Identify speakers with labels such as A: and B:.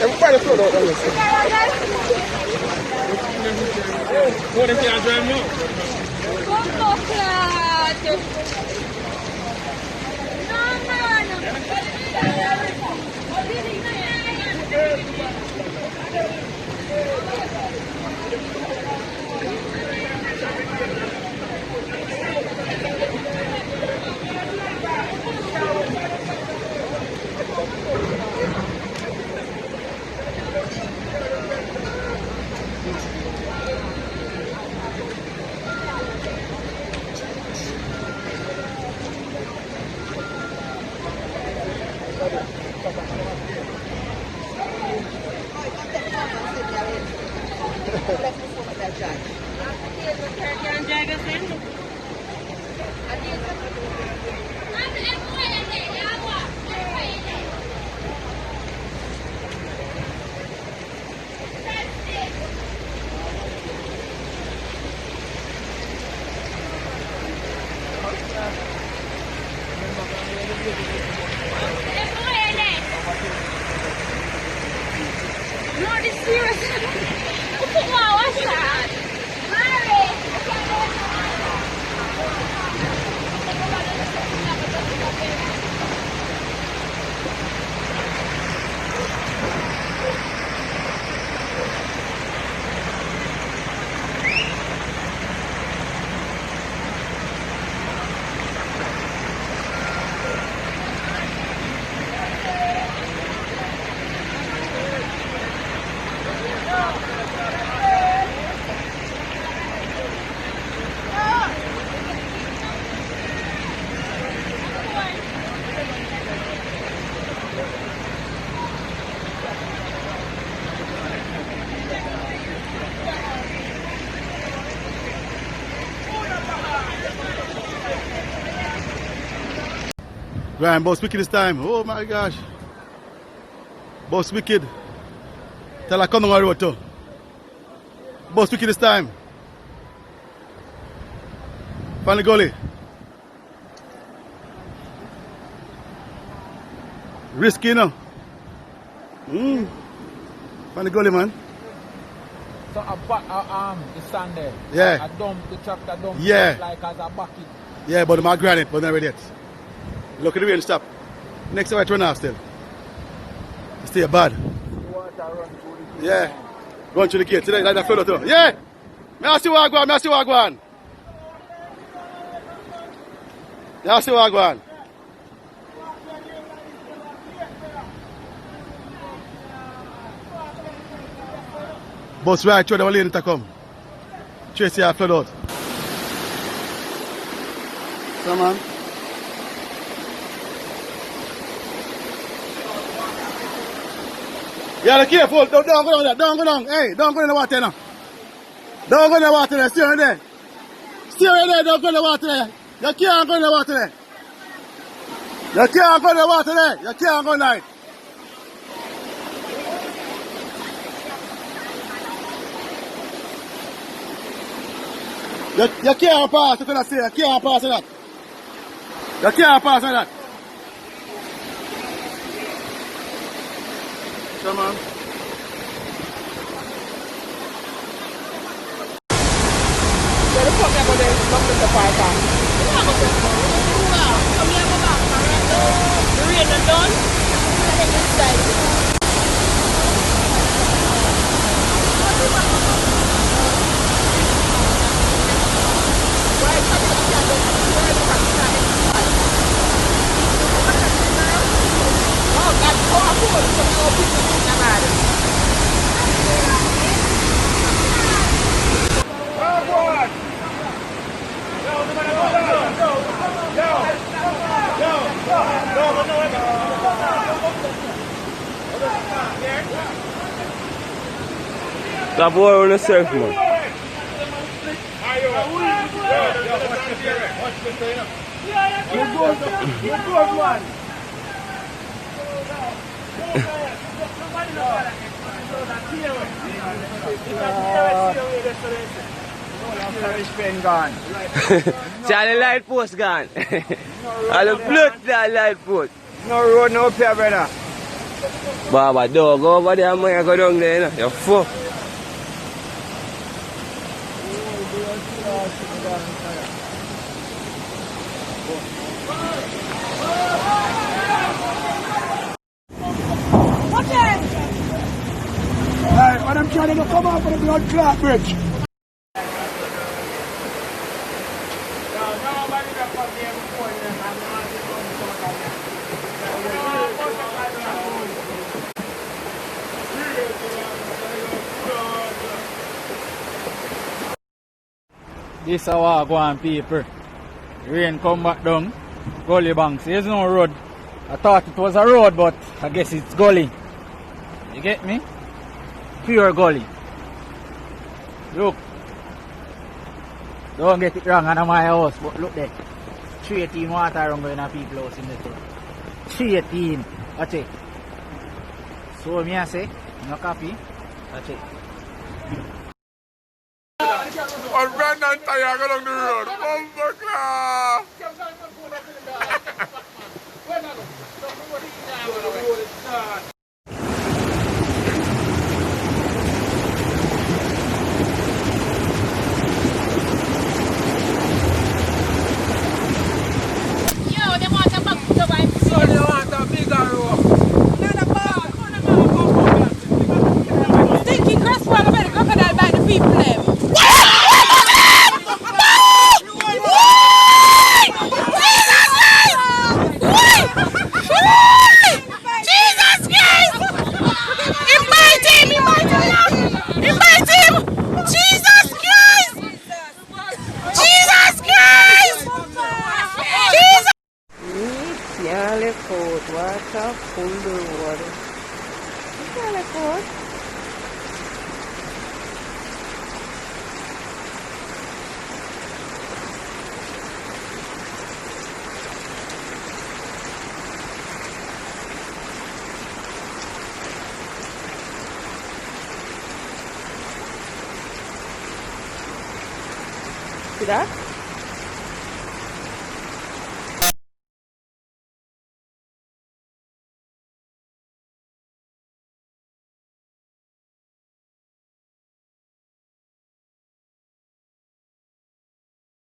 A: Everybody float out there. What if you drive more?
B: Right, Boss Wicked this time. Oh my gosh. Boss Wicked. Tell her come on the road too. Boss Wicked this time. Find the gully. Risky, you know. Find the gully, man.
C: So the stand there.
B: Yeah.
C: A dump, the tractor dump.
B: Yeah.
C: Like as a bucket.
B: Yeah, but my granite, but not ready yet. Look at the rain stop. Next time I turn off still. It's still bad. Yeah. Run through the gate. Today, like that flood too. Yeah! I see what I see what I Yeah, I see what I Bus right through the lane to come. Tracy I flood out. Come on. Yeah, look careful. Don't go down there. Don't go down. Hey, don't go in the water now. Don't go in the water there. Stay right there. Stay right there. Don't go in the water there. You can't go in the water there. You can't go in the water there. You can't go night. You can't pass. You can't say. You can't pass that. You can't pass that. Come on.
C: Where the fuck you go there? Come to the park.
D: The rain is done. And then you slide.
C: Oh, that's so cool. So people think about it.
A: That boy on the surf, man.
C: Gone.
A: Charlie light post gone. All the blood that light post.
C: No road, no pier, brother.
A: Baba, dog, go over there, man. Go down there, you know. You're fuck.
B: Hey, when I'm trying to come out of the blood clot bridge.
C: This is our one people. Rain come back down. Gully banks. There's no road. I thought it was a road, but I guess it's gully. You get me? Pure gully. Look. Don't get it wrong on my house, but look there. 318 water around going to people house in the town. 318. Watch it. So me I say, no coffee. Watch it.
A: On Brandon Tire, go down the road. Bumper car.
D: Yo, they want a back to the wife.
C: So they want a bigger road.
D: Stinking grass water by the crocodile by the people them.
A: Water full of water. See that?